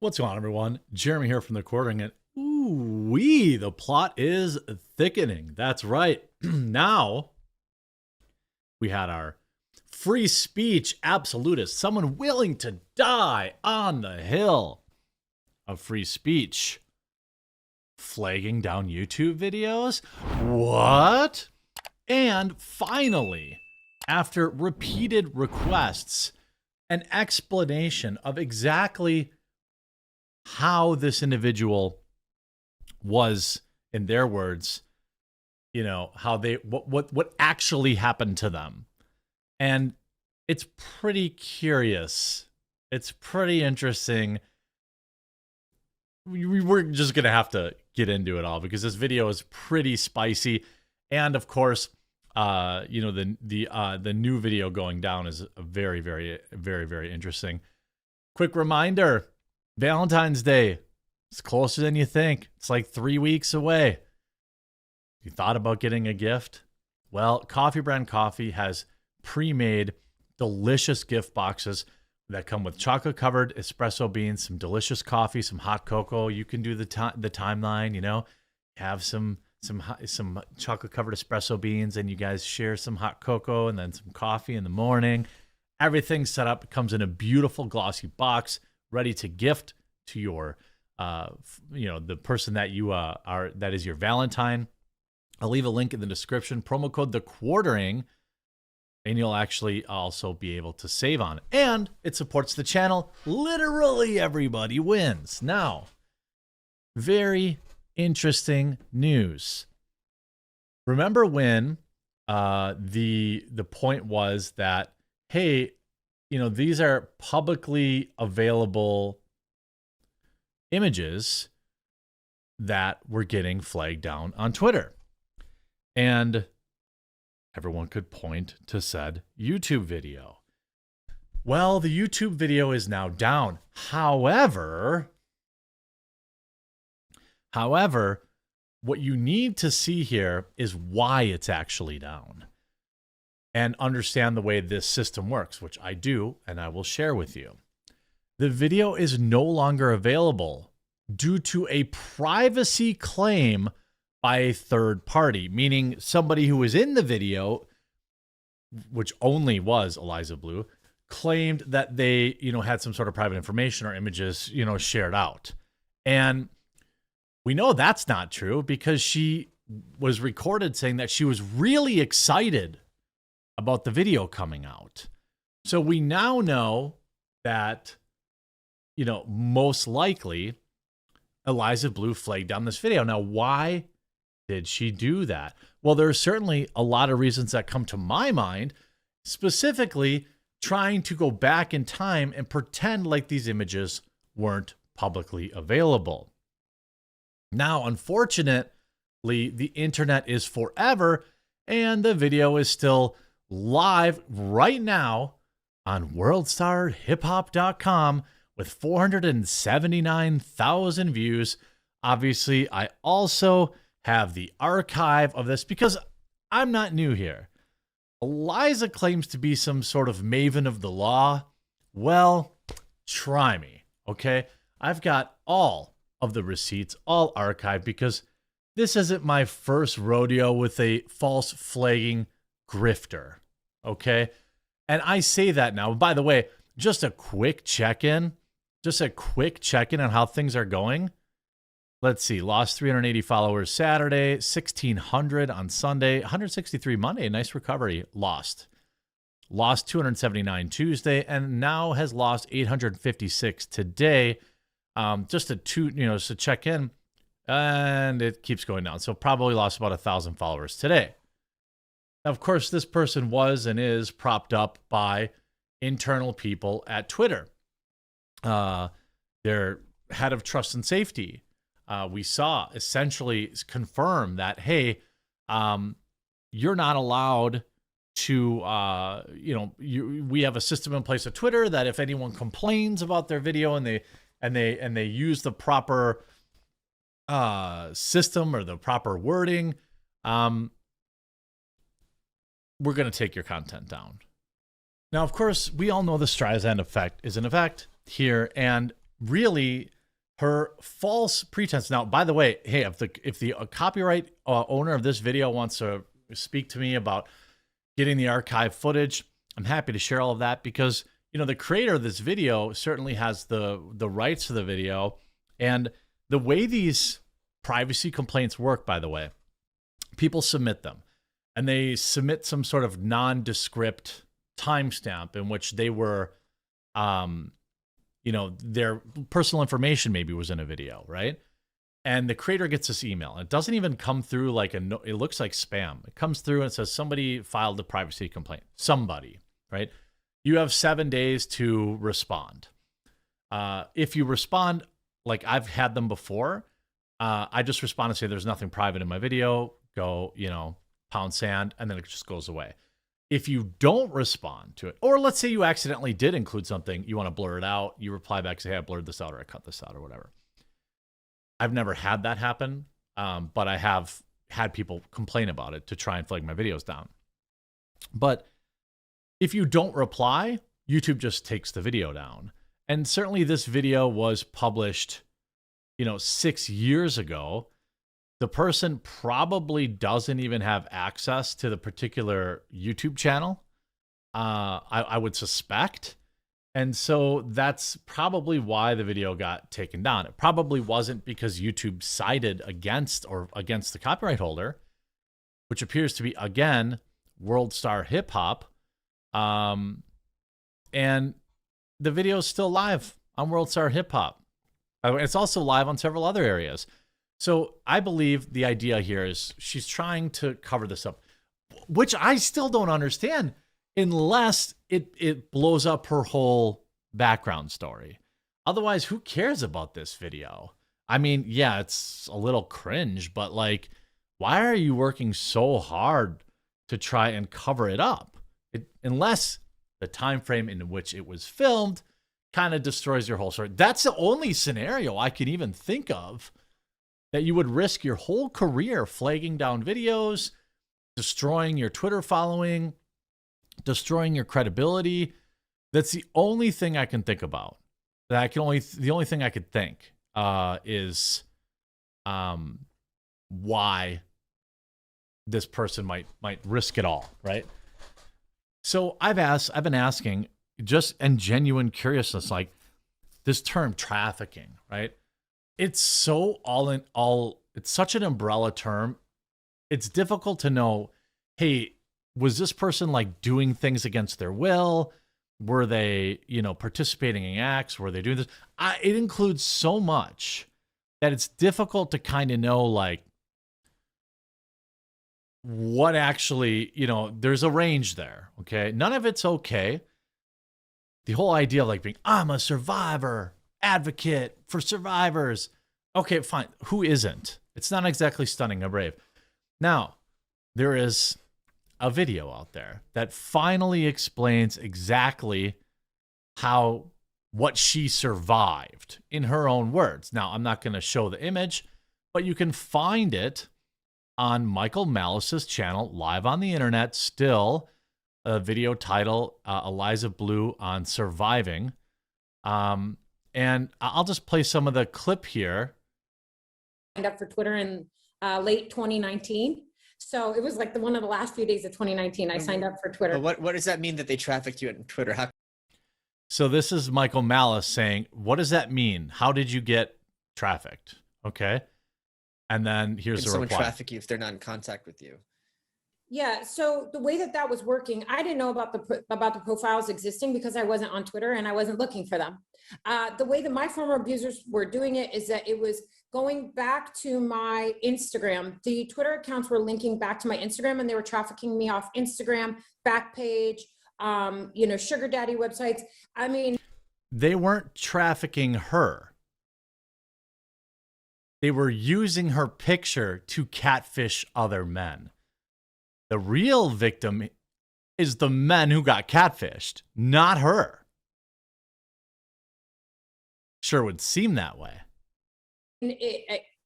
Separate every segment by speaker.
Speaker 1: What's going on, everyone? Jeremy here from the Quartering, and ooh-wee, the plot is thickening. That's right. Now, we had our free speech absolutist, someone willing to die on the hill of free speech, flagging down YouTube videos? What? And finally, after repeated requests, an explanation of exactly how this individual was, in their words, you know, how they what actually happened to them. And it's pretty curious. It's pretty interesting. We're just going to have to get into it all because this video is pretty spicy. And of course, you know, the new video going down is very, very, very, very interesting. Quick reminder, Valentine's Day. It's closer than you think. It's like 3 weeks away. You thought about getting a gift? Well, Coffee Brand Coffee has pre-made delicious gift boxes that come with chocolate-covered espresso beans, some delicious coffee, some hot cocoa. You can do the timeline, you know, have some chocolate-covered espresso beans, and you guys share some hot cocoa and then some coffee in the morning. Everything's set up. It comes in a beautiful glossy box, ready to gift to your, you know, the person that you are, that is your Valentine. I'll leave a link in the description. Promo code The Quartering, and you'll actually also be able to save on it. And it supports the channel. Literally everybody wins. Now, very interesting news. Remember when the point was that, hey, you know, these are publicly available images that were getting flagged down on Twitter. And everyone could point to said YouTube video. Well, the YouTube video is now down. However, what you need to see here is why it's actually down and understand the way this system works, which I do, and I will share with you. The video is no longer available due to a privacy claim by a third party, meaning somebody who was in the video, which only was Eliza Bleu, claimed that they, you know, had some sort of private information or images, you know, shared out. And we know that's not true because she was recorded saying that she was really excited about the video coming out. So we now know that, you know, most likely Eliza Bleu flagged down this video. Now, why did she do that? Well, there's certainly a lot of reasons that come to my mind, specifically trying to go back in time and pretend like these images weren't publicly available. Now, unfortunately, the internet is forever, and the video is still live right now on worldstarhiphop.com with 479,000 views. Obviously, I also have the archive of this because I'm not new here. Eliza claims to be some sort of maven of the law. Well, try me, okay? I've got all of the receipts, all archived, because this isn't my first rodeo with a false flagging grifter, okay? And I say that now. By the way, just a quick check-in on how things are going. Let's see, lost 380 followers Saturday, 1,600 on Sunday, 163 Monday, nice recovery, lost 279 Tuesday, and now has lost 856 today. Just to check in, and it keeps going down. So probably lost about 1,000 followers today. Now, of course, this person was and is propped up by internal people at Twitter. Their head of trust and safety, we saw essentially confirm that, hey, you're not allowed to, we have a system in place at Twitter that if anyone complains about their video and they use the proper system or the proper wording, we're going to take your content down. Now, of course, we all know the Streisand effect is in effect here, and really her false pretense. Now, by the way, hey, if the copyright owner of this video wants to speak to me about getting the archive footage, I'm happy to share all of that, because the creator of this video certainly has the rights to the video. And the way these privacy complaints work, by the way, people submit them, and they submit some sort of nondescript timestamp in which they were their personal information maybe was in a video, right? And the creator gets this email. It doesn't even come through like it looks like spam. It comes through and it says somebody filed a privacy complaint. Somebody, right? You have 7 days to respond. If you respond, like I've had them before, I just respond and say there's nothing private in my video. Go, pound sand, and then it just goes away. If you don't respond to it, or let's say you accidentally did include something, you want to blur it out, you reply back, say, hey, I blurred this out, or I cut this out, or whatever. I've never had that happen, but I have had people complain about it to try and flag my videos down. But if you don't reply, YouTube just takes the video down. And certainly this video was published, 6 years ago. The person probably doesn't even have access to the particular YouTube channel, I would suspect. And so that's probably why the video got taken down. It probably wasn't because YouTube sided against the copyright holder, which appears to be, again, World Star Hip Hop. And the video is still live on World Star Hip Hop. It's also live on several other areas. So I believe the idea here is she's trying to cover this up, which I still don't understand unless it blows up her whole background story. Otherwise, who cares about this video? I mean, yeah, it's a little cringe, but like, why are you working so hard to try and cover it up? Unless the time frame in which it was filmed kind of destroys your whole story. That's the only scenario I can even think of that you would risk your whole career flagging down videos, destroying your Twitter following, destroying your credibility. That's the only thing I can think about. The only thing I could think is why this person might risk it all, right? So I've been asking, just in genuine curiousness, like this term trafficking, right? It's so it's such an umbrella term. It's difficult to know, hey, was this person like doing things against their will? Were they, participating in acts? Were they doing this? It includes so much that it's difficult to kind of know, like, what actually, there's a range there, okay? None of it's okay. The whole idea of like being, I'm a survivor, advocate for survivors. Okay, fine. Who isn't? It's not exactly stunning or brave. Now, there is a video out there that finally explains exactly what she survived in her own words. Now, I'm not going to show the image, but you can find it on Michael Malice's channel, live on the internet, still a video title, Eliza Bleu on surviving. And I'll just play some of the clip here.
Speaker 2: Signed up for Twitter in late 2019. So it was like one of the last few days of 2019. I signed up for Twitter.
Speaker 3: What does that mean that they trafficked you on Twitter?
Speaker 1: So this is Michael Malice saying, what does that mean? How did you get trafficked? Okay. And then here's the reply.
Speaker 3: Someone traffic you if they're not in contact with you?
Speaker 2: Yeah, so the way that was working, I didn't know about the profiles existing because I wasn't on Twitter and I wasn't looking for them. The way that my former abusers were doing it is that it was going back to my Instagram. The Twitter accounts were linking back to my Instagram, and they were trafficking me off Instagram, Backpage, sugar daddy websites. I mean,
Speaker 1: they weren't trafficking her. They were using her picture to catfish other men. The real victim is the men who got catfished, not her. Sure would seem that way.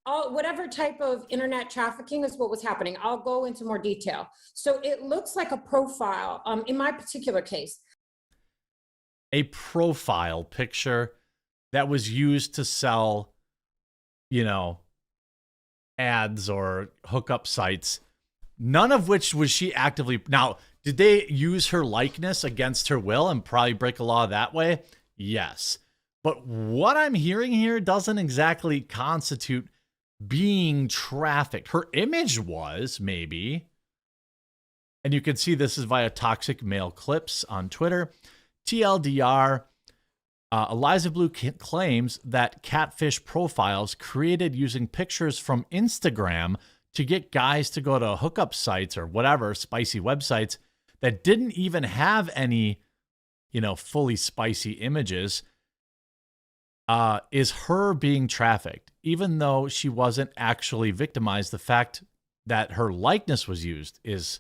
Speaker 2: Whatever type of internet trafficking is what was happening. I'll go into more detail. So it looks like a profile in my particular case.
Speaker 1: A profile picture. that was used to sell, you know, ads or hookup sites, none of which was she actively. Now, did they use her likeness against her will and probably break a law that way? Yes. But what I'm hearing here doesn't exactly constitute being trafficked. Her image was, maybe. And you can see this is via Toxic Male Clips on Twitter. TLDR, Eliza Bleu claims that catfish profiles created using pictures from Instagram to get guys to go to hookup sites or whatever, spicy websites that didn't even have any, you know, fully spicy images, is her being trafficked, even though she wasn't actually victimized. The fact that her likeness was used is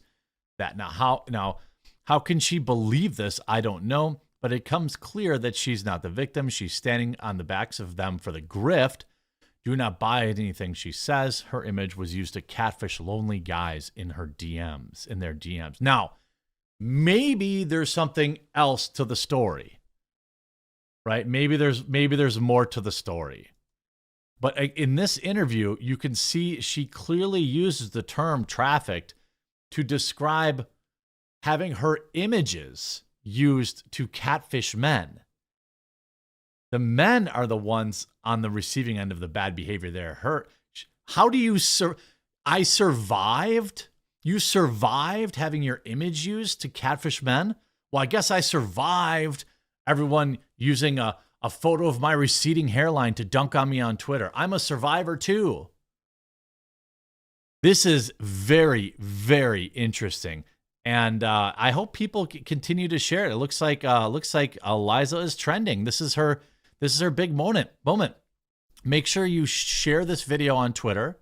Speaker 1: that. Now how can she believe this? I don't know, but it comes clear that she's not the victim. She's standing on the backs of them for the grift. Do not buy anything she says. Her image was used to catfish lonely guys in their DMs. Now, maybe there's something else to the story, right? Maybe there's more to the story. But in this interview, you can see she clearly uses the term trafficked to describe having her images used to catfish men. The men are the ones on the receiving end of the bad behavior there. How do you I survived? You survived having your image used to catfish men? Well, I guess I survived everyone using a photo of my receding hairline to dunk on me on Twitter. I'm a survivor too. This is very, very interesting. And I hope people continue to share it. It looks like Eliza is trending. This is her big moment. Make sure you share this video on Twitter,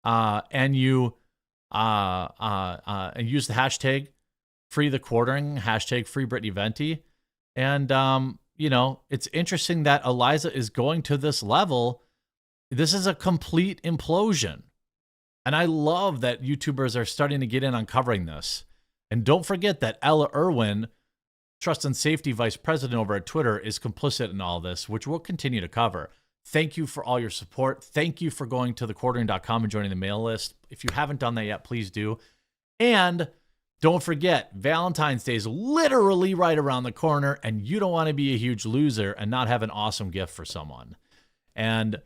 Speaker 1: and you and use the hashtag free the quartering, hashtag free Brittany Venti. And you know, it's interesting that Eliza is going to this level. This is a complete implosion. And I love that YouTubers are starting to get in on covering this. And don't forget that Ella Irwin, Trust and Safety Vice President over at Twitter, is complicit in all this, which we'll continue to cover. Thank you for all your support. Thank you for going to thequartering.com and joining the mail list. If you haven't done that yet, please do. And don't forget, Valentine's Day is literally right around the corner, and you don't want to be a huge loser and not have an awesome gift for someone. And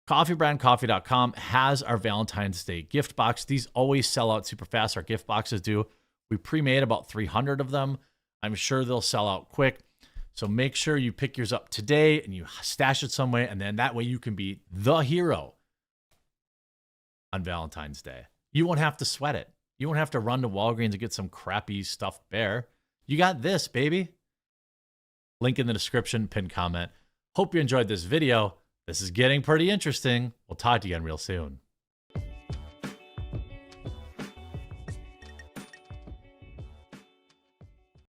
Speaker 1: coffeebrandcoffee.com has our Valentine's Day gift box. These always sell out super fast. Our gift boxes do. We pre-made about 300 of them. I'm sure they'll sell out quick. So make sure you pick yours up today and you stash it somewhere, and then that way you can be the hero on Valentine's Day. You won't have to sweat it. You won't have to run to Walgreens and get some crappy stuffed bear. You got this, baby. Link in the description, pinned comment. Hope you enjoyed this video. This is getting pretty interesting. We'll talk to you again real soon.